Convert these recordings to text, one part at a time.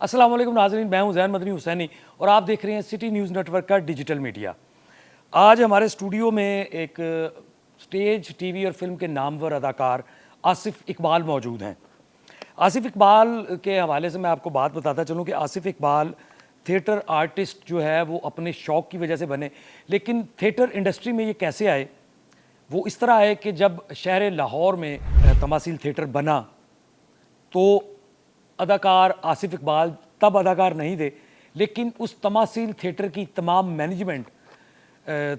अस्सलाम वालेकुम नाज़रीन, मैं हूं ज़ैन मदनी हुसैनी और आप देख रहे हैं सिटी न्यूज़ नेटवर्क का डिजिटल मीडिया। आज हमारे स्टूडियो में एक स्टेज, टीवी और फिल्म के नामवर अदाकार आसिफ इकबाल मौजूद हैं। आसिफ इकबाल के हवाले से मैं आपको बात बताता चलूं कि आसिफ इकबाल थिएटर आर्टिस्ट जो है वो अपने शौक़ की वजह से बने, लेकिन थिएटर इंडस्ट्री में ये कैसे आए? वो इस तरह आए कि जब शहर लाहौर में तमासील थिएटर बना तो अदाकार आसिफ इकबाल तब अदाकार नहीं थे, लेकिन उस तमासील थिएटर की तमाम मैनेजमेंट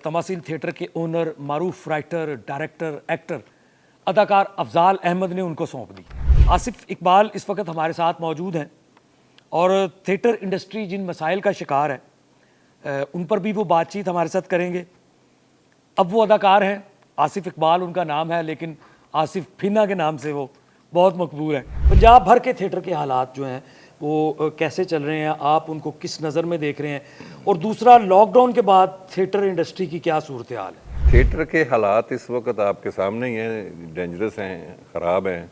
तमासील थिएटर के ओनर, मारूफ राइटर, डायरेक्टर, एक्टर अदाकार अफजाल अहमद ने उनको सौंप दी। आसिफ इकबाल इस वक्त हमारे साथ मौजूद हैं और थिएटर इंडस्ट्री जिन मसाइल का शिकार है उन पर भी वो बातचीत हमारे साथ करेंगे। अब वो अदाकार हैं, आसिफ इकबाल उनका नाम है, लेकिन आसिफ फिना के नाम से वो बहुत मकबूल है। पंजाब भर के थिएटर के हालात जो हैं वो कैसे चल रहे हैं, आप उनको किस नज़र में देख रहे हैं? और दूसरा, लॉकडाउन के बाद थिएटर इंडस्ट्री की क्या सूरत हाल है? थिएटर के हालात इस वक्त आपके सामने ही हैं, डेंजरस हैं, ख़राब हैं।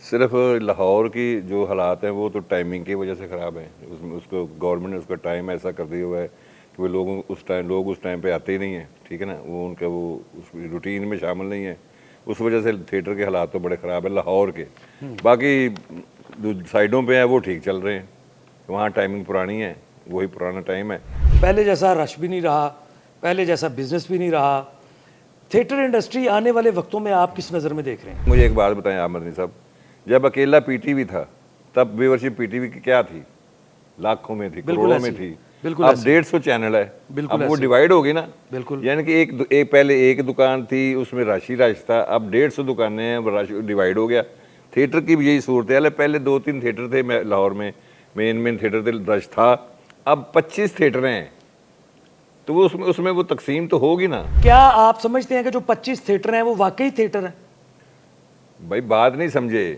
सिर्फ लाहौर की जो हालात हैं वो तो टाइमिंग की वजह से ख़राब हैं। उसमें उसको गवर्नमेंट ने उसका टाइम ऐसा कर दिया हुआ है कि वो लोग उस टाइम पे आते ही नहीं हैं, ठीक है ना। वो उनका वो उस रूटीन में शामिल नहीं है। उस वजह से थिएटर के हालात तो बड़े ख़राब है लाहौर के। बाकी जो साइडों पे है वो ठीक चल रहे हैं, वहाँ टाइमिंग पुरानी है, वही पुराना टाइम है। पहले जैसा रश भी नहीं रहा, पहले जैसा बिजनेस भी नहीं रहा। थिएटर इंडस्ट्री आने वाले वक्तों में आप किस नज़र में देख रहे हैं? मुझे एक बात बताएं आप मदनी साहब, जब अकेला पीटीवी था तब व्यूअरशिप पीटीवी की क्या थी? लाखों में थी, करोड़ों में थी। बिल्कुल अब 150 चैनल है, अब वो डिवाइड होगी ना। बिल्कुल, यानी कि एक पहले एक दुकान थी, उसमें रश ही रश था, अब 150 दुकानें हैं, रश डिवाइड हो गया। थिएटर की भी यही सूरत है। पहले 2-3 थिएटर थे लाहौर में, मेन थिएटर थे, रश था। अब 25 थिएटर हैं, तो वो उसमें वो तकसीम तो होगी ना। क्या आप समझते हैं कि जो 25 थिएटर हैं वो वाकई थिएटर हैं? भाई बात नहीं समझे,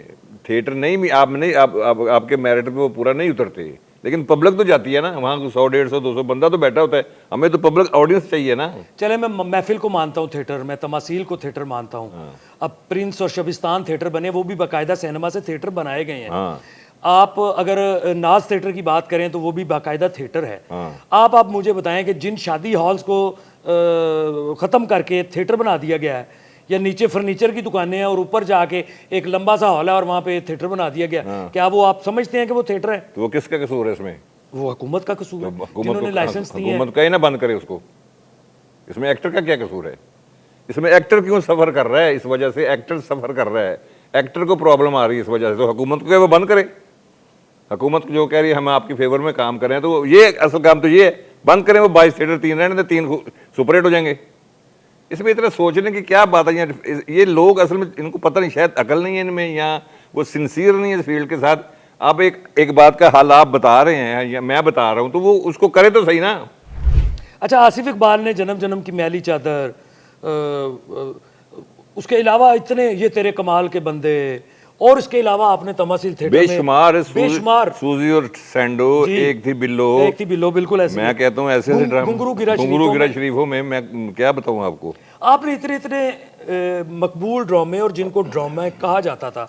थिएटर नहीं, आपके मेरिट पे वो पूरा नहीं उतरते, लेकिन पब्लिक तो जाती है ना वहाँ। 100, 150, 200 बंदा तो बैठा होता है, हमें तो पब्लिक ऑडियंस चाहिए ना। चले, मैं महफिल को मानता हूँ थिएटर, मैं तमासील को थिएटर मानता हूँ। अब प्रिंस और शबिस्तान थिएटर बने, वो भी बाकायदा सिनेमा से थिएटर बनाए गए हैं। आप अगर नाज थिएटर की बात करें तो वो भी बाकायदा थिएटर है। आप मुझे बताएं कि जिन शादी हॉल्स को ख़त्म करके थिएटर बना दिया गया है, या नीचे फर्नीचर की दुकानें हैं और ऊपर जाके एक लंबा सा हॉल है और वहाँ पे थिएटर बना दिया गया, क्या वो आप समझते हैं कि वो थिएटर है? तो वो किसका कसूर है इसमें? वो हुकूमत का कसूर है, जिन्होंने लाइसेंस दिए हैं। हुकूमत का ही ना बंद करे उसको। इसमें एक्टर का क्या कसूर है? इसमें एक्टर क्यों सफ़र कर रहा है? इस वजह से एक्टर सफ़र कर रहा है, एक्टर को प्रॉब्लम आ रही है इस वजह से, तो हुकूमत को वो बंद करे। हुकूमत जो कह रही है हम आपकी फेवर में काम करें, तो ये असल काम तो ये है, बंद करें वो 22 थिएटर, 3 रहने दें, 3 सुपरहिट हो जाएंगे। इसमें इतना सोचने की क्या बात है? ये लोग असल में इनको पता नहीं, शायद अकल नहीं है इनमें, या वो सिंसियर नहीं है इस फील्ड के साथ। आप एक बात का हाल आप बता रहे हैं या मैं बता रहा हूँ, तो वो उसको करे तो सही ना। अच्छा, आसिफ इकबाल ने जन्म जन्म की मैली चादर, उसके अलावा इतने ये तेरे कमाल के बंदे, और इसके अलावा आपने तमासील थिएटर बेशुमार सूजी और सैंडो, एक थी बिल्लो, बिल्कुल ऐसे। मैं कहता हूँ ऐसे घुंगरू गिरा शरीफों में मैं क्या बताऊँ आपको। आपने इतने मकबूल ड्रामे, और जिनको ड्रामा कहा जाता था,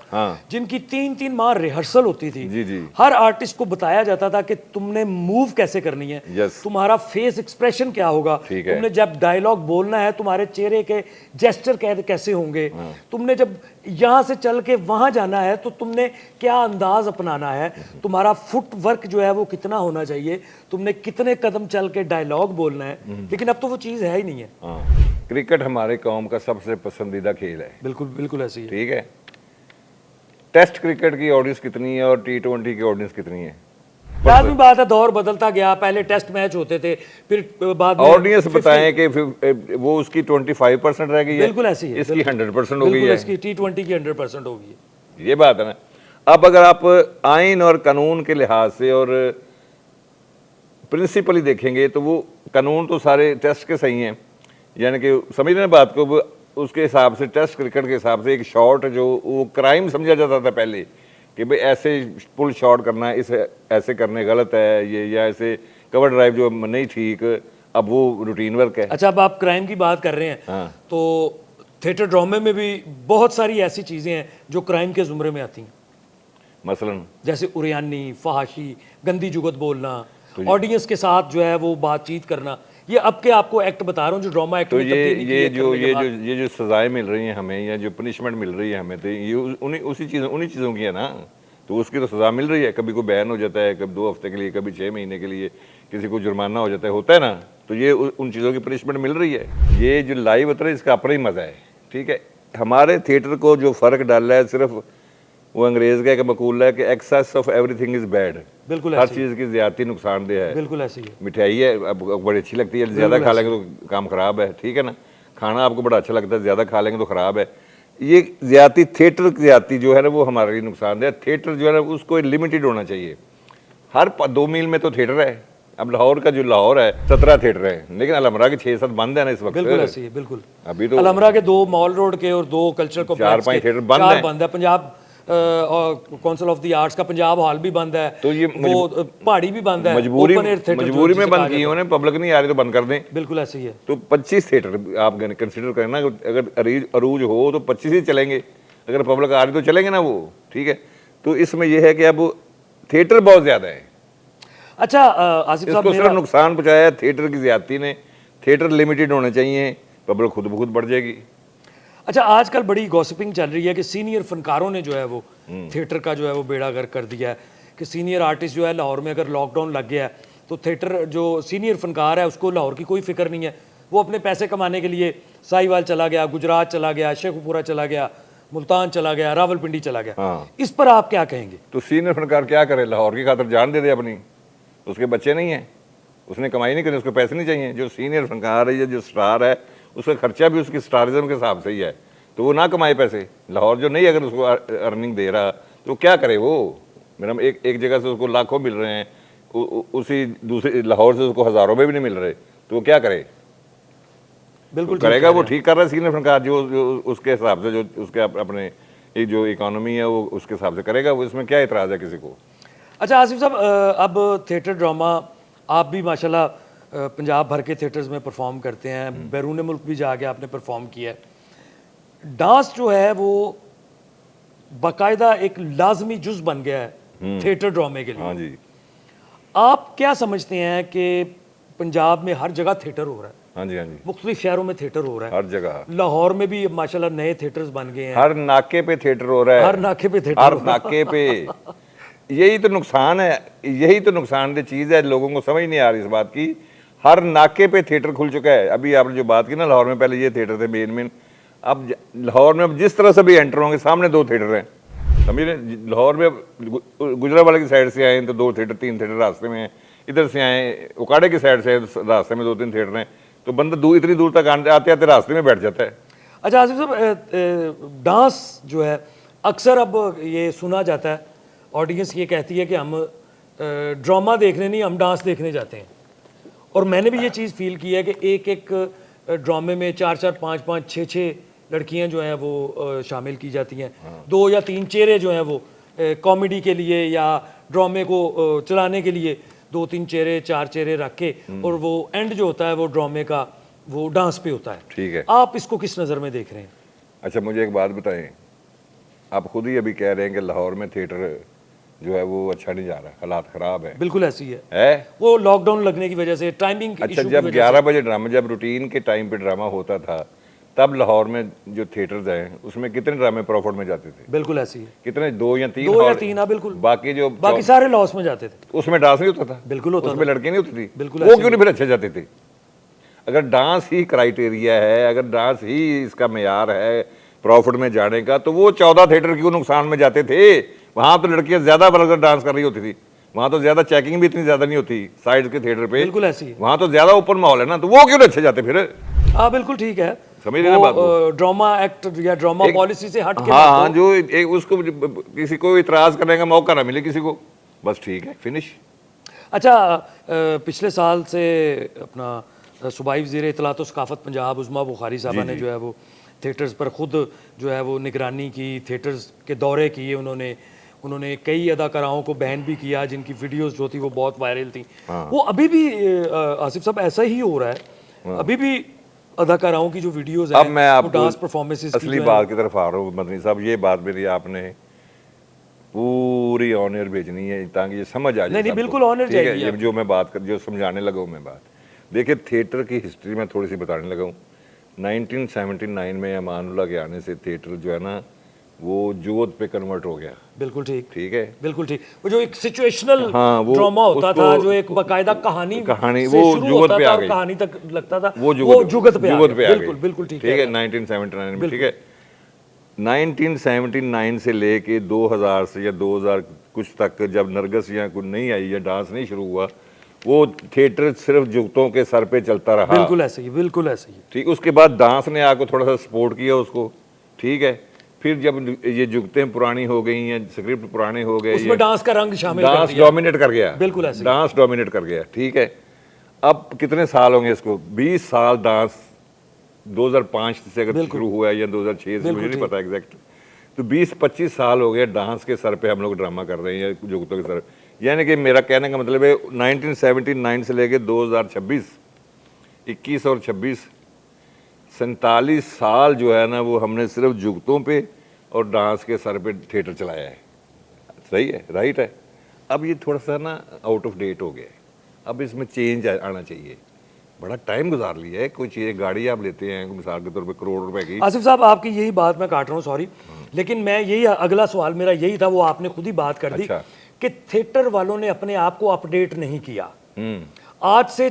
जिनकी 3-3 माह रिहर्सल होती थी, जी। हर आर्टिस्ट को बताया जाता था कि तुमने मूव कैसे करनी है, तुम्हारा फेस एक्सप्रेशन क्या होगा, तुमने जब डायलॉग बोलना है तुम्हारे चेहरे के जेस्चर कैसे होंगे, तुमने जब यहाँ से चल के वहाँ जाना है तो तुमने क्या अंदाज अपनाना है, तुम्हारा फुट वर्क जो है वो कितना होना चाहिए, तुमने कितने कदम चल के डायलॉग बोलना है। लेकिन अब तो वो चीज़ है ही नहीं है। क्रिकेट हमारे कौम का सबसे पसंदीदा खेल है। बिल्कुल ऐसी है। ठीक है, टेस्ट क्रिकेट की ऑडियंस कितनी है और T20 की ऑडियंस कितनी है? लाज़मी बात है, दौर बदलता गया, पहले टेस्ट मैच होते थे, फिर बाद में ऑडियंस बताएं कि वो उसकी 25% रह गई है, बिल्कुल ऐसी है, इसकी 100% हो गई है, इसकी T20 की 100% हो गई है। ये बात है ना। अब अगर आप आइन और कानून के लिहाज से और प्रिंसिपली देखेंगे तो वो कानून तो सारे टेस्ट के सही हैं, यानी कि समझ रहे हैं बात को। उसके हिसाब से टेस्ट क्रिकेट के हिसाब से एक शॉट जो वो क्राइम समझा जाता था पहले, कि भाई ऐसे पुल शॉट करना है, इसे ऐसे करने गलत है ये, या ऐसे कवर ड्राइव जो नहीं ठीक, अब वो रूटीन वर्क है। अच्छा, अब आप क्राइम की बात कर रहे हैं, तो थिएटर ड्रामे में भी बहुत सारी ऐसी चीज़ें हैं जो क्राइम के ज़ुमरे में आती हैं। मसलन जैसे उरियानी, फहाशी, गंदी जुगत बोलना, ऑडियंस के साथ जो है वो बातचीत करना, ये अब के आपको एक्ट बता रहा हूँ जो ड्रामा एक्ट तो में तब्दीली की है करने के बाद। ये जो सजाएं मिल रही हैं हमें या जो पनिशमेंट मिल रही है हमें, तो ये उन्हीं चीज़ों की है ना। तो उसकी तो सज़ा मिल रही है, कभी को बैन हो जाता है, कभी 2 हफ्ते के लिए, कभी 6 महीने के लिए, किसी को जुर्माना हो जाता है, होता है ना। तो ये उन चीज़ों की पनिशमेंट मिल रही है। ये जो लाइव उतरा है इसका अपना ही मज़ा है, ठीक है। हमारे थिएटर को जो फ़र्क डाला है सिर्फ वो अंग्रेज़ का एक मकूला है कि excess of everything is bad. बिल्कुल हर ऐसे ही चीज़ की ज़्यादती नुकसानदेह है। बिल्कुल ऐसे ही है। मिठाई है अब बड़ी अच्छी लगती है, ज़्यादा खा लेंगे तो काम ख़राब है, ठीक है ना। खाना आपको बड़ा अच्छा लगता है, ज़्यादा खा लेंगे तो ख़राब है। ये ज़्यादती, थिएटर की ज़्यादती जो है ना वो हमारे लिए नुकसानदेह है। थिएटर जो है ना उसको लिमिटेड होना चाहिए। हर 2 मील में तो थिएटर है। अब लाहौर का जो लाहौर है 17 थिएटर है, लेकिन अलमरा के 6-7 बंद है ना इस वक्त। बिल्कुल ऐसे ही है, बिल्कुल। अभी तो अलमरा के 2 मॉल रोड के और 2 कल्चर को 4-5 थिएटर बंद हैं। बंद है। Punjab council of the arts का पंजाब हॉल भी बंद है, तो ये वो पहाड़ी भी बंद है, मजबूरी ओपन एयर थिएटर मजबूरी में बंद किए उन्होंने, पब्लिक नहीं आ रही तो बंद कर दें। बिल्कुल ऐसे ही है। तो 25 थिएटर आप कंसिडर करें ना, अगर अरूज हो तो 25 ही चलेंगे, अगर पब्लिक आ रही तो चलेंगे ना वो, ठीक है। तो इसमें यह है कि अब थिएटर बहुत ज़्यादा है। अच्छा आसिफ साहब, इसको सिर्फ नुकसान पहुंचाया है थिएटर की ज्यादती ने। थिएटर लिमिटेड होने चाहिए, पब्लिक खुद ब खुद बढ़ जाएगी। अच्छा, आजकल बड़ी गॉसिपिंग चल रही है कि सीनियर फनकारों ने जो है वो थिएटर का जो है वो बेड़ा गर्क कर दिया है कि सीनियर आर्टिस्ट जो है लाहौर में अगर लॉकडाउन लग गया है तो थिएटर जो सीनियर फनकार है उसको लाहौर की कोई फिक्र नहीं है, वो अपने पैसे कमाने के लिए साहिवाल चला गया, गुजरात चला गया, शेखुपुरा चला गया, मुल्तान चला गया, रावलपिंडी चला गया। हाँ। इस पर आप क्या कहेंगे? तो सीनियर फनकार क्या करे, लाहौर की खातर जान दे दे अपनी, उसके बच्चे नहीं हैं, उसने कमाई नहीं करनी, उसको पैसे नहीं चाहिए। जो सीनियर फनकार है या जो स्टार है उसका खर्चा भी उसकी स्टारिज्म के हिसाब से ही है, तो वो ना कमाए पैसे। लाहौर जो नहीं अगर उसको अर्निंग दे रहा तो क्या करे वो। मेरा एक जगह से उसको लाखों मिल रहे हैं, उसी दूसरी लाहौर से उसको हज़ारों में भी नहीं मिल रहे, तो वो क्या करे। बिल्कुल तो करेगा वो ठीक कर रहा है सीनियर फनकार, जो उसके हिसाब से, जो उसके अपने एक जो इकोनॉमी है वो उसके हिसाब से करेगा वो, इसमें क्या एतराज़ है किसी को। अच्छा आसिफ साहब, अब थिएटर ड्रामा आप भी माशाल्लाह पंजाब भर के थिएटर्स में परफॉर्म करते हैं, बैरून मुल्क भी जाके आपने परफॉर्म किया है। डांस जो है वो बाकायदा एक लाजमी जुज बन गया है थिएटर ड्रामे के लिए। हाँ जी। आप क्या समझते हैं कि पंजाब में हर जगह थिएटर हो रहा है, हाँ जी, हाँ जी, मुख्तलिफ शहरों में थिएटर हो रहा है, हर जगह। लाहौर में भी माशाल्लाह नए थिएटर्स बन गए हैं, हर नाके पे थिएटर हो रहा है, हर नाके पे थिएटर हर नाके पे। यही तो नुकसान है, यही तो नुकसानदेह चीज़ है, लोगों को समझ नहीं आ रही इस बात की। हर नाके पे थिएटर खुल चुका है। अभी आपने जो बात की ना, लाहौर में पहले ये थिएटर थे मेन। अब लाहौर में अब जिस तरह से भी एंटर होंगे सामने 2 थिएटर हैं, समझ रहे। लाहौर में गुजरावाला की साइड से आए तो 2 थिएटर 3 थिएटर रास्ते में हैं, इधर से आए उकाड़े की साइड से रास्ते में 2-3 थिएटर हैं, तो बंदा इतनी दूर तक आते आते रास्ते में बैठ जाता है। अच्छा आसिफ साहब, डांस जो है अक्सर अब ये सुना जाता है, ऑडियंस ये कहती है कि हम ड्रामा देखने नहीं, हम डांस देखने जाते हैं। और मैंने भी ये चीज़ फील की है कि एक ड्रामे में 4-4, 5-5, 6-6 लड़कियां जो हैं वो शामिल की जाती हैं। 2 या 3 चेहरे जो हैं वो कॉमेडी के लिए या ड्रामे को चलाने के लिए 2-3 चेहरे 4 चेहरे रख के, और वो एंड जो होता है वो ड्रामे का वो डांस पे होता है। ठीक है, आप इसको किस नज़र में देख रहे हैं? अच्छा मुझे एक बात बताएं, आप खुद ही अभी कह रहे हैं कि लाहौर में थिएटर जो है वो अच्छा नहीं जा रहा है, हालात ख़राब है। बिल्कुल ऐसी है वो लॉकडाउन लगने की वजह से, टाइमिंग अच्छा, जब 11 बजे ड्रामा, जब रूटीन के टाइम पे ड्रामा होता था, तब लाहौर में जो थिएटर्स हैं उसमें कितने ड्रामे प्रॉफिट में जाते थे? बिल्कुल ऐसी है, कितने? 2 या 3? 2 या 3, हाँ बिल्कुल। बाकी सारे लॉस में जाते थे। उसमें डांस नहीं होता था? बिल्कुल होता था। उसमें लड़के नहीं होती थी? बिल्कुल। वो क्यों नहीं फिर अच्छे जाते थे? अगर डांस ही क्राइटेरिया है, अगर डांस ही इसका मेयार है प्रॉफिट में जाने का, तो वो 14 थिएटर क्यों नुकसान में जाते थे? वहाँ तो लड़कियाँ ज़्यादा बलकर डांस कर रही होती थी, वहाँ तो ज़्यादा चेकिंग भी इतनी ज़्यादा नहीं होती साइड के थिएटर पे। बिल्कुल ऐसी है, वहाँ तो ज़्यादा ओपन माहौल है ना, तो वो क्यों नहीं अच्छे जाते फिर? हाँ बिल्कुल ठीक है, समझ रहे ना बात? ड्रामा एक्ट या ड्रामा पॉलिसी से हट के, हाँ, जो उसको किसी को इतराज़ करने का मौका ना मिले किसी को, बस ठीक है, फिनिश। अच्छा, पिछले साल से अपना सूबाई वज़ीर इत्तलात व सकाफ़त पंजाब उज़मा बुखारी साहबा ने जो है वो थिएटर्स पर खुद जो है वो निगरानी की, थिएटर्स के दौरे किए उन्होंने कई अदाकाराओं को बैन भी किया जिनकी वीडियोस जो थी वो बहुत वायरल थी। वो अभी भी आसिफ साहब ऐसा ही हो रहा है, अभी भी अदाकाराओं की जो वीडियोस हैं, अब मैं आपको डांस परफॉर्मेंसेस असली बात की तरफ आ रहा हूँ मदनी साहब। ये बात मेरी आपने पूरी ऑनर भेजनी है ताकि ये समझ आ जाए नहीं, सबको। बिल्कुल honor ठीक है, जाएगी ये आपकी। जो मैं बात कर जो समझाने लगा हूँ मैं बात। देखिए थिएटर की हिस्ट्री में थोड़ी सी बताने लगा हूँ। 1979 में अमानुल्लाह के आने से थिएटर जो है ना वो जुवत पे कन्वर्ट हो गया। बिल्कुल ठीक, ठीक है, बिल्कुल ठीक। वो जो एक सिचुएशनल हाँ, वो ड्रामा होता उसको था, जो एक बाकायदा कहानी कहानी से वो शुरू जुगत होता पे था आ और गई। कहानी तक लगता था, वो जुगत पे आ जुगत पे गया। आ बिल्कुल गई। बिल्कुल ठीक ठीक है, है। 1979 में। बिल्कुल। ठीक है, 1979 से लेके 2000 से या 2000 कुछ तक जब नरगस या कुछ नहीं आई या डांस नहीं शुरू हुआ, वो थिएटर सिर्फ जुगतों के सर पे चलता रहा। बिल्कुल ऐसे ही, बिल्कुल ऐसे ही। ठीक, उसके बाद डांस ने आके थोड़ा सा सपोर्ट किया उसको। ठीक है, फिर जब ये जुगतें पुरानी हो गई हैं, स्क्रिप्ट पुराने हो गए, उसमें डांस का रंग शामिल कर डांस दिया। डोमिनेट कर गया। बिल्कुल ऐसे ही। डांस डोमिनेट कर गया। ठीक है, अब कितने साल होंगे इसको? 20 साल डांस 2005 से अगर शुरू हुआ है या 2006 से, मुझे नहीं पता एग्जैक्ट। तो 20-25 साल हो गए डांस के सर पे हम लोग ड्रामा कर रहे हैं, जुगतों के सर। यानी कि मेरा कहने का मतलब है 1979 से लेके 2026, 21 और 26, 47 साल जो है ना वो हमने सिर्फ जुगतों पे और डांस के सर पे थिएटर चलाया है। सही है, राइट है। अब ये थोड़ा सा ना आउट ऑफ डेट हो गया है, अब इसमें चेंज आना चाहिए। बड़ा टाइम गुजार लिया है। कोई चीज़ गाड़ी आप लेते हैं मिसाल के तौर पे करोड़ रुपए की। आसिफ साहब, आपकी यही बात मैं काट रहा हूँ, सॉरी, लेकिन मैं यही अगला सवाल मेरा यही था, वो आपने खुद ही बात कर दी। अच्छा। कि थिएटर वालों ने अपने आप को अपडेट नहीं किया। आज से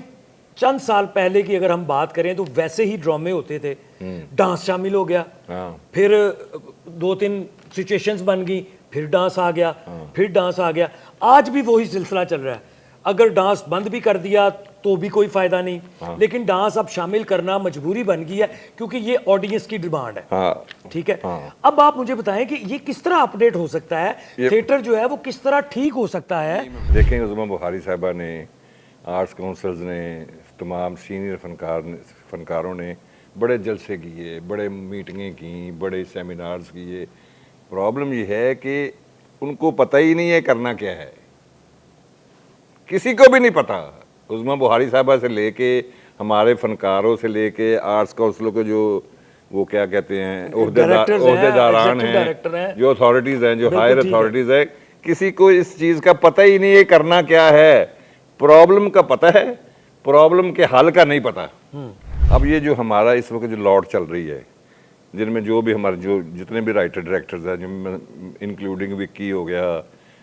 चंद साल पहले की अगर हम बात करें तो वैसे ही ड्रामे होते थे, डांस शामिल हो गया, हाँ, फिर 2-3 सिचुएशंस बन गई, फिर डांस आ गया, फिर डांस आ गया। आज भी वही सिलसिला चल रहा है। अगर डांस बंद भी कर दिया तो भी कोई फायदा नहीं, लेकिन डांस अब शामिल करना मजबूरी बन गई है क्योंकि ये ऑडियंस की डिमांड है। हाँ, ठीक है, अब आप मुझे बताएं कि ये किस तरह अपडेट हो सकता है, थिएटर जो है वो किस तरह ठीक हो सकता है। देखें उज़्मा बुखारी साहबा ने, आर्ट्स काउंसिल्स ने, तमाम सीनियर फनकारों ने बड़े जलसे किए, बड़े मीटिंगें की, बड़े सेमिनार्स किए। प्रॉब्लम ये है कि उनको पता ही नहीं है करना क्या है, किसी को भी नहीं पता। उज़्मा बुखारी साहबा से लेके हमारे फनकारों से लेके आर्ट्स काउंसिलों के जो वो क्या कहते हैं ओहदेदारान हैं, जो अथॉरिटीज़ हैं, जो हायर अथॉरिटीज़ है, किसी को इस चीज़ का पता ही नहीं है करना क्या है। प्रॉब्लम का पता है, प्रॉब्लम के हल का नहीं पता। अब ये जो हमारा इस वक्त जो लॉट चल रही है, जिनमें जो भी हमारे जो जितने भी राइटर डायरेक्टर्स हैं, जिनमें इंक्लूडिंग विक्की हो गया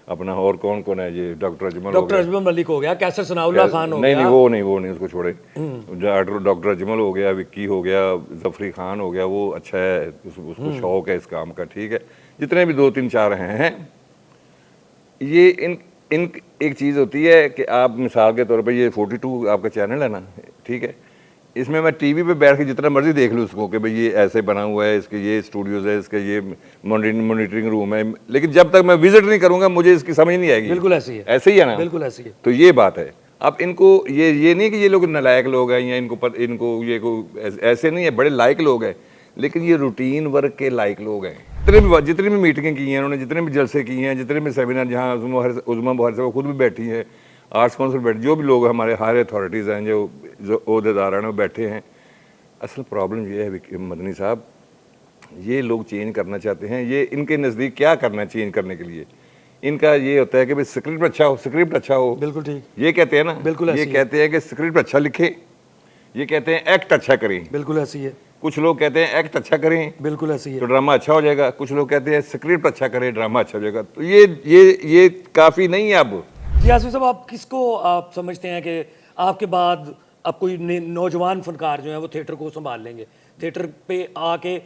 अपना, और कौन कौन है, ये डॉक्टर अजमल मलिक हो गया, कैसर सनाउल्लाह खान हो नहीं गया। नहीं वो नहीं, उसको छोड़े। डॉक्टर अजमल हो गया, विक्की हो गया, जफरी खान हो गया, वो अच्छा है, उसको शौक है इस काम का। ठीक है, जितने भी 2-3-4 हैं, ये इन एक चीज़ होती है कि आप मिसाल के तौर पे ये 42 आपका चैनल है ना, ठीक है, इसमें मैं टीवी पे बैठ के जितना मर्जी देख लूँ उसको कि भाई ये ऐसे बना हुआ है, इसके ये स्टूडियोज़ है, इसके ये मॉनिटरिंग रूम है, लेकिन जब तक मैं विजिट नहीं करूँगा मुझे इसकी समझ नहीं आएगी। बिल्कुल ऐसी है, ऐसे ही है ना, बिल्कुल ऐसी है। तो ये बात है। अब इनको ये नहीं कि ये लोग नालायक लोग हैं या इनको ये को ऐसे नहीं है, बड़े लायक लोग हैं, लेकिन ये रूटीन वर्क के लायक लोग हैं। जितनी भी मीटिंगें की हैं उन्होंने, जितने भी जलसे किए हैं, जितने भी सेमिनार जहाँ उज़्मा बुखारी साहब खुद भी बैठी है, आर्ट्स काउंसिल बैठे, जो भी लोग हमारे हायर अथॉरिटीज़ हैं, जो ओहदेदार हैं वो बैठे हैं। असल प्रॉब्लम ये है मदनी साहब, ये लोग चेंज करना चाहते हैं। ये इनके नज़दीक क्या करना है चेंज करने के लिए? इनका ये होता है कि भाई स्क्रिप्ट अच्छा हो, स्क्रिप्ट अच्छा हो। बिल्कुल ठीक, ये कहते हैं ना, बिल्कुल ये कहते हैं कि स्क्रिप्ट अच्छा लिखे, ये कहते हैं एक्ट अच्छा करें। बिल्कुल ऐसी है। कुछ लोग कहते हैं एक्ट अच्छा करें, बिल्कुल ऐसी है, तो ड्रामा अच्छा हो जाएगा। कुछ लोग कहते हैं स्क्रिप्ट अच्छा करें, ड्रामा अच्छा हो जाएगा। तो ये काफ़ी नहीं है अब। जी आसिफ साहब, आप किसको आप समझते हैं कि आपके बाद अब कोई नौजवान फनकार जो है वो थिएटर को संभाल लेंगे? थिएटर पे आके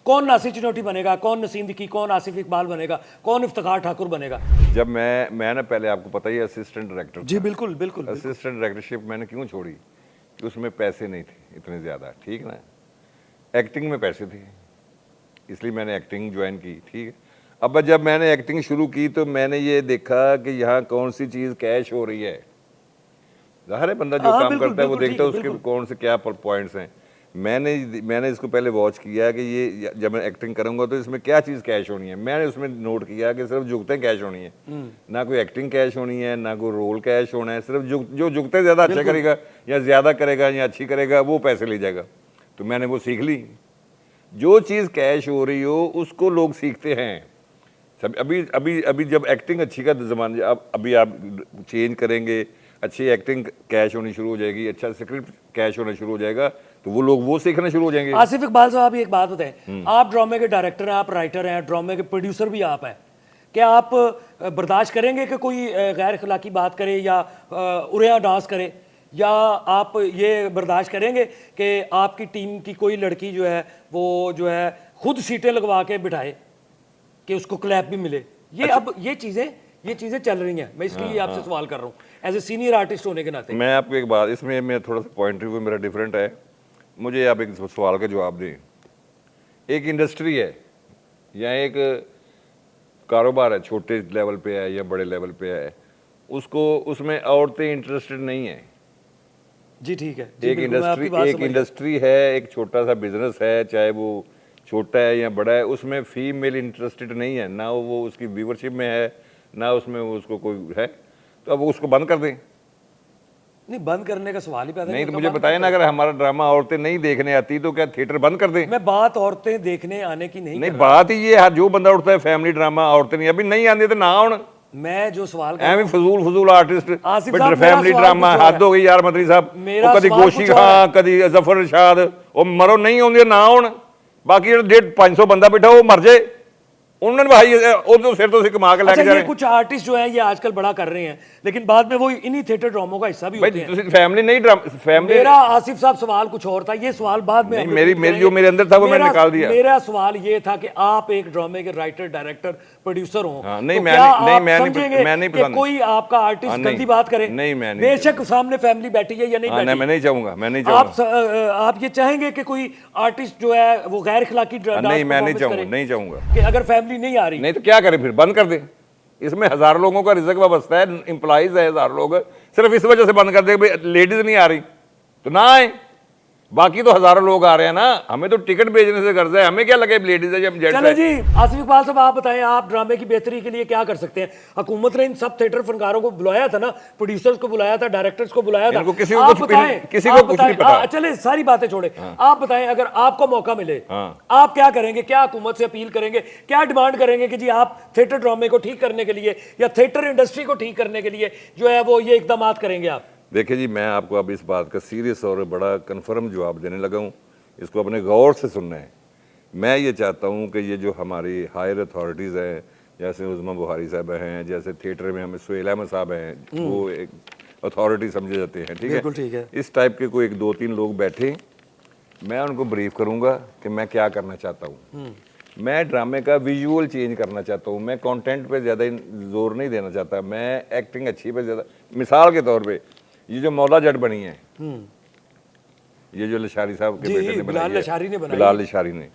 कौन नासिर चिनोटी बनेगा, कौन नसीम विकी, कौन आसिफ इकबाल बनेगा, कौन इफ्तिखार ठाकुर बनेगा? जब मैं ना पहले आपको पता ही है असिस्टेंट डायरेक्टर, जी बिल्कुल बिल्कुल, असिस्टेंट डायरेक्टरशिप मैंने क्यों छोड़ी कि उसमें पैसे नहीं थे इतने ज़्यादा। ठीक ना, एक्टिंग में पैसे थे, इसलिए मैंने एक्टिंग ज्वाइन की। ठीक है, अब जब मैंने एक्टिंग शुरू की तो मैंने ये देखा कि यहाँ कौन सी चीज़ कैश हो रही है। ज़ाहिर है बंदा जो काम करता है वो देखता है उसके कौन से क्या पॉइंट्स हैं। मैंने इसको पहले वॉच किया कि ये जब मैं एक्टिंग करूंगा तो इसमें क्या चीज़ कैश होनी है। मैंने उसमें नोट किया कि सिर्फ जुगतें कैश होनी है, ना कोई एक्टिंग कैश होनी है, ना कोई रोल कैश होना है। सिर्फ जो जुगतें ज़्यादा अच्छा करेगा या ज़्यादा करेगा या अच्छी करेगा वो पैसे ले जाएगा। तो मैंने वो सीख ली। जो चीज़ कैश हो रही हो उसको लोग सीखते हैं, सब अभी अभी अभी जब एक्टिंग अच्छी का जमाना, अब अभी आप चेंज करेंगे, अच्छी एक्टिंग कैश होनी शुरू हो जाएगी, अच्छा स्क्रिप्ट कैश होना शुरू हो जाएगा, तो वो लोग वो सीखना शुरू हो जाएंगे। आसिफ इकबाल साहब एक बात बताएं, आप ड्रामे के डायरेक्टर हैं, आप राइटर हैं, ड्रामे के प्रोड्यूसर भी आप हैं, क्या आप बर्दाश्त करेंगे कि कोई गैर अखलाकी बात करे या उरिया डांस करे, या आप ये बर्दाश्त करेंगे कि आपकी टीम की कोई लड़की जो है वो जो है खुद सीटें लगवा के बिठाए कि उसको क्लैप भी मिले? ये अब ये चीज़ें चल रही हैं, मैं इसलिए आपसे सवाल कर रहा हूँ एज ए सीनियर आर्टिस्ट होने के नाते। मैं आपको एक बात, इसमें मैं थोड़ा सा पॉइंट ऑफ व्यू मेरा डिफरेंट है, मुझे आप एक सवाल का जवाब दें। एक इंडस्ट्री है या एक कारोबार है, छोटे लेवल पे है या बड़े लेवल पे है, उसको उसमें औरतें इंटरेस्टेड नहीं है। जी ठीक है जी, एक इंडस्ट्री है, एक छोटा सा बिजनेस है, चाहे वो छोटा है या बड़ा है, उसमें फीमेल इंटरेस्टेड नहीं है, ना वो उसकी व्यूवरशिप में है, ना उसमें उसको कोई है, तो अब उसको बंद कर दें। नहीं, बंद करने का सवाल ही पैदा नहीं तो मुझे बताया ना, अगर हमारा ड्रामा औरतें नहीं देखने आती तो क्या थिएटर बंद कर दें? मैं बात औरतें देखने आने की नहीं नहीं, बात ही ये है, जो बंदा उठता है फैमिली ड्रामा, औरतें नहीं, अभी नहीं आती तो ना आउन। मैं जो सवाल कर ਐਵੇਂ ਫਜ਼ੂਲ ਆਰਟਿਸਟ आसिफ साहब, फैमिली मेरा ड्रामा सवाल हद हो गई यार मंत्री साहब। मेरा ਉਹ ਕਦੀ सवाल ਗੋਸ਼ੀ कुछ और ਖਾਂ, ਕਦੀ ਜ਼ਫਰ ਰਸ਼ਾਦ, ਉਹ ਮਰੋ नहीं ਆਉਂਦੇ ਨਾ ਆਉਣ, ਬਾਕੀ ਜਿਹੜਾ 500 ਬੰਦਾ ਬੈਠਾ ਉਹ ਮਰ ਜਾਏ, उन्होंने भाई उधर सिर तो कमा के लेके जा रहे हैं। कुछ आर्टिस्ट जो हैं ये आजकल बड़ा कर रहे हैं, लेकिन बाद में वो इन्हीं थिएटर ड्रामों का हिस्सा भी होते हैं। भाई फैमिली नहीं फैमिली। मेरा आसिफ साहब सवाल कुछ और था, ये सवाल बाद में मेरी जो मेरे अंदर था वो मैंने निकाल दिया। मेरा सवाल ये था कि आप एक ड्रामे के राइटर, डायरेक्टर, प्रोड्यूसर हो, नहीं तो मैं क्या नहीं आप समझेंगे मैं नहीं कि पसंद कोई आपका आर्टिस्ट गंदी बात करे? नहीं मैं नहीं, बेशक सामने फैमिली बैठी है या नहीं बैठी, मैं नहीं चाहूंगा, मैं नहीं चाहूंगा। आप ये चाहेंगे कि कोई आर्टिस्ट जो है वो गैर अखलाकी नहीं, मैं नहीं चाहूंगा, नहीं चाहूंगा कि अगर फैमिली नहीं आ रही, नहीं तो क्या करें फिर, बंद कर दें। इसमें हजारों लोगों का रिजक वाबस्ता है, एम्प्लॉइज है हजारों लोग, सिर्फ इस वजह से बंद कर दें लेडीज नहीं आ रही तो ना आए, बाकी तो हजारों लोग आ रहे हैं ना, हमें तो टिकट बेचने से गर्ज है, हमें क्या लगे लेडीज है या जेंट्स है। चलो जी, आसिफ इकबाल साहब आप बताएं, आप ड्रामे की बेहतरी के लिए क्या कर सकते हैं? हुकूमत ने इन सब थिएटर फनकारों को बुलाया था ना, प्रोड्यूसर्स को बुलाया था, डायरेक्टर्स को बुलाया था, किसी को कुछ नहीं पता। चले सारी बातें छोड़े, आप बताएं अगर आपको मौका मिले आप क्या करेंगे? क्या हुकूमत से अपील करेंगे, क्या डिमांड करेंगे कि जी आप थिएटर ड्रामे को ठीक करने के लिए या थिएटर इंडस्ट्री को ठीक करने के लिए जो है वो ये इकदाम करेंगे आप? देखिए जी, मैं आपको अब इस बात का सीरियस और बड़ा कन्फर्म जवाब देने लगा हूँ, इसको अपने गौर से सुनना है। मैं ये चाहता हूँ कि ये जो हमारी हायर अथॉरिटीज़ हैं, जैसे उज़मा बुहारी साहब हैं, जैसे थिएटर में हमें सुहेल अहमद साहब हैं, वो एक अथॉरिटी समझे जाते हैं, ठीक है, इस टाइप के कोई 1-2-3 लोग बैठे, मैं उनको ब्रीफ करूँगा कि मैं क्या करना चाहता हूँ। मैं ड्रामे का विजुअल चेंज करना चाहता हूँ, मैं कंटेंट पे ज़्यादा जोर नहीं देना चाहता, मैं एक्टिंग अच्छी पे ज़्यादा। मिसाल के तौर पे ये जो मौला जट बनी है, ये जो लशारी साहब के बेटे ने बनाई है, बिलाल लशारी ने,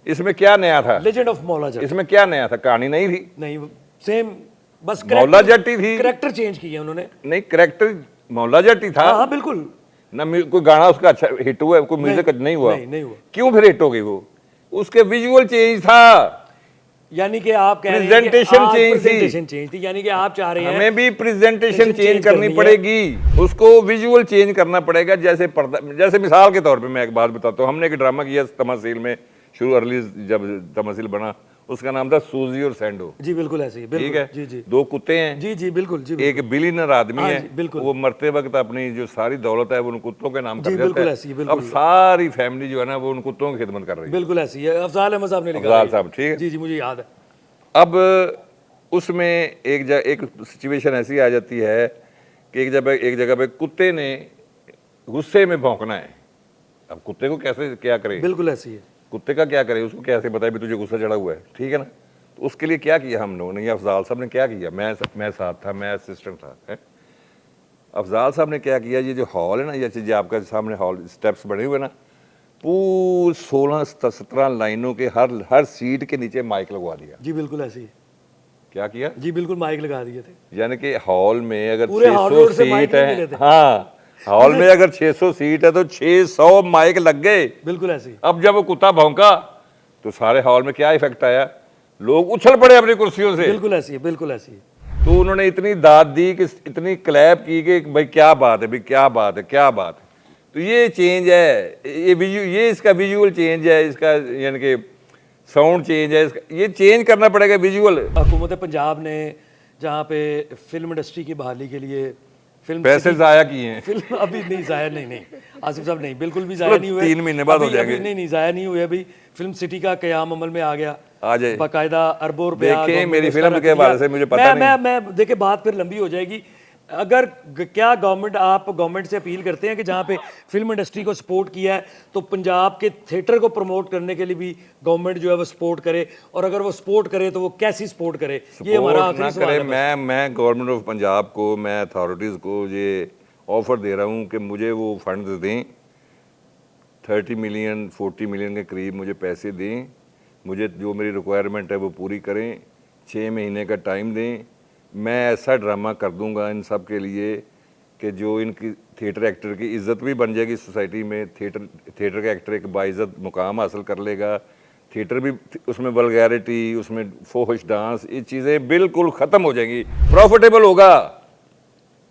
इसमें क्या नया था? Legend of Maula Jatt. इसमें क्या नया था? कहानी नहीं थी, नहीं सेम, बस मौला जट ही थी, कैरेक्टर चेंज किया उन्होंने। नहीं, कैरेक्टर मौला जट ही था। हाँ बिल्कुल ना, कोई गाना उसका अच्छा हिट हुआ, कोई म्यूजिक नहीं हुआ, नहीं हुआ। क्यों फिर हिट हो गई वो? उसके विजुअल चेंज था, यानी कि आप कह रहे हैं प्रेजेंटेशन चेंज थी, यानी कि आप चाह रहे हैं हमें भी प्रेजेंटेशन चेंज करनी पड़ेगी, उसको विजुअल चेंज करना पड़ेगा। जैसे पर्दा, जैसे मिसाल के तौर पे मैं एक बात बताता हूँ, हमने एक ड्रामा किया तमासील में, शुरू अर्ली जब तमासील बना, उसका नाम था सूजी और सैंडो। जी बिल्कुल ऐसे ही, ठीक है जी जी, 2 कुत्ते हैं, जी जी बिल्कुल, जी एक बिलियनर आदमी है, बिल्कुल, वो मरते वक्त अपनी जो सारी दौलत है वो उन कुत्तों के नाम कर देता है। अब सारी फैमिली जो है ना वो उन कुत्तों की खिदमत कर रही है। बिल्कुल ऐसी है, अफजाल अहमद साहब ने लिखा, अफजाल साहब, ठीक है, जी जी मुझे याद है। अब उसमें एक सिचुएशन ऐसी आ जाती है कि एक जगह पे कुत्ते ने गुस्से में भौंकना है। अब कुत्ते को कैसे क्या करे? बिल्कुल ऐसी है, कुत्ते का क्या करे, उसको कैसे बताए भी तुझे गुस्सा चढ़ा हुआ है, ठीक है ना? तो उसके लिए क्या किया हम लोगों ने, या अफजाल साहब ने क्या किया, मैं साथ था, मैं असिस्टेंट था, है? अफजाल साहब ने क्या किया, ये जो हॉल है ना, ये आपका सामने हॉल स्टेप्स बने हुए ना, पूरे 16-17 लाइनों के हर सीट के नीचे माइक लगवा दिया। जी बिल्कुल ऐसी है। क्या किया जी? बिल्कुल माइक लगा दिए थे, यानी कि हॉल में अगर 600 सीट है, हाँ हॉल में अगर 600 सीट है तो 600 माइक लग गए। बिल्कुल ऐसी। अब जब वो कुत्ता भौंका तो सारे हॉल में क्या इफेक्ट आया, लोग उछल पड़े अपनी कुर्सियों से। बिल्कुल ऐसी है, बिल्कुल ऐसी है। तो उन्होंने इतनी दाद दी कि इतनी क्लैप की कि भाई क्या बात है, भाई क्या बात है, क्या बात है। तो ये चेंज है, ये इसका विजुअल चेंज है, इसका यानी कि साउंड चेंज है, ये चेंज करना पड़ेगा विजुअल। हुकूमत पंजाब ने जहाँ पे फिल्म इंडस्ट्री की बहाली के लिए फिल्म पैसे जाया किए हैं। फिल्म अभी नहीं जाया, नहीं आसिफ साहब नहीं, बिल्कुल भी जाया नहीं हुए। 3 महीने बाद हो जाएंगे। नहीं जाया नहीं हुए अभी। फिल्म सिटी का कयाम अमल में आ गया, आ जाए बाकायदा अरबों रुपया। देखें, मेरी फिल्म के बारे से मुझे पता नहीं। मैं देखिए बात फिर लंबी हो जाएगी। अगर क्या आप गवर्नमेंट से अपील करते हैं कि जहाँ पे फिल्म इंडस्ट्री को सपोर्ट किया है तो पंजाब के थिएटर को प्रमोट करने के लिए भी गवर्नमेंट जो है वो सपोर्ट करे, और अगर वो सपोर्ट करे तो वो कैसी सपोर्ट करे, ये हमारा आखिरी सवाल है। मैं गवर्नमेंट ऑफ पंजाब को, मैं अथॉरिटीज़ को ये ऑफर दे रहा हूँ कि मुझे वो फंड दें, 30 मिलियन 40 मिलियन के करीब मुझे पैसे दें, मुझे जो मेरी रिक्वायरमेंट है वो पूरी करें, 6 महीने का टाइम दें। मैं ऐसा ड्रामा कर दूंगा इन सब के लिए कि जो इनकी थिएटर एक्टर की इज़्ज़त भी बन जाएगी सोसाइटी में। थिएटर का एक्टर एक बाइज़्ज़त मुकाम हासिल कर लेगा। थिएटर भी, उसमें वल्गैरिटी, उसमें फोहश डांस, ये चीज़ें बिल्कुल ख़त्म हो जाएंगी, प्रॉफिटेबल होगा।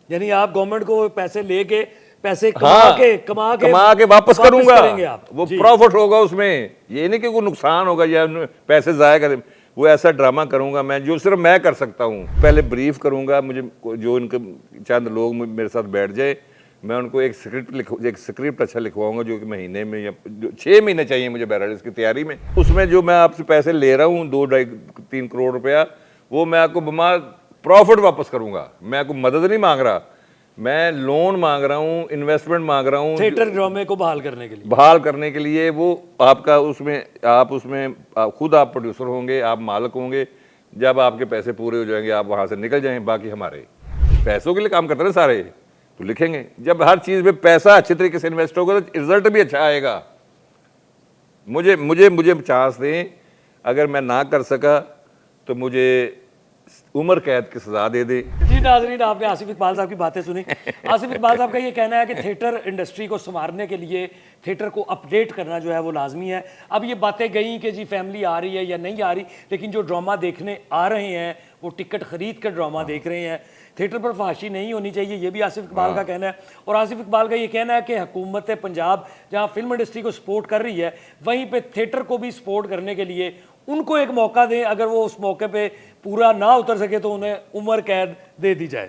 यानी आप गवर्नमेंट को पैसे लेके, पैसे कमा के वापस करूंगा, आप वो प्रॉफिट होगा उसमें। ये नहीं कि कोई नुकसान होगा या पैसे ज़ाया करें, वो ऐसा ड्रामा करूंगा मैं जो सिर्फ मैं कर सकता हूं। पहले ब्रीफ करूंगा, मुझे जो इनके चंद लोग मेरे साथ बैठ जाए, मैं उनको एक स्क्रिप्ट अच्छा लिखवाऊंगा जो कि महीने में या 6 महीने चाहिए मुझे बहरहाल इसकी तैयारी में। उसमें जो मैं आपसे पैसे ले रहा हूँ 2-3 करोड़ रुपया, वो मैं आपको प्रॉफिट वापस करूंगा। मैं आपको मदद नहीं मांग रहा, मैं लोन मांग रहा हूँ, इन्वेस्टमेंट मांग रहा हूँ थिएटर ड्रामे को बहाल करने के लिए। वो आपका उसमें खुद आप प्रोड्यूसर होंगे, आप मालिक होंगे। जब आपके पैसे पूरे हो जाएंगे आप वहाँ से निकल जाएं। बाकी हमारे पैसों के लिए काम करते हैं सारे, तो लिखेंगे। जब हर चीज़ में पैसा अच्छे तरीके से इन्वेस्ट होगा तो रिजल्ट भी अच्छा आएगा। मुझे चांस दें, अगर मैं ना कर सका तो मुझे उम्र कैद की सजा दे दे। जी नाज़रीन, आपने आसिफ इकबाल साहब की बातें सुनी। आसिफ इकबाल साहब का ये कहना है कि थिएटर इंडस्ट्री को संवारने के लिए थिएटर को अपडेट करना जो है वो लाजमी है। अब ये बातें गई कि जी फैमिली आ रही है या नहीं आ रही, लेकिन जो ड्रामा देखने आ रहे हैं वो टिकट खरीद कर ड्रामा देख रहे हैं। थिएटर पर फहाशी नहीं होनी चाहिए, ये भी आसिफ इकबाल का कहना है। और आसिफ इकबाल का ये कहना है कि हुकूमत पंजाब जहाँ फिल्म इंडस्ट्री को सपोर्ट कर रही है, वहीं पे थिएटर को भी सपोर्ट करने के लिए उनको एक मौका दें। अगर वो उस मौके पे पूरा ना उतर सके तो उन्हें उम्र कैद दे दी जाए।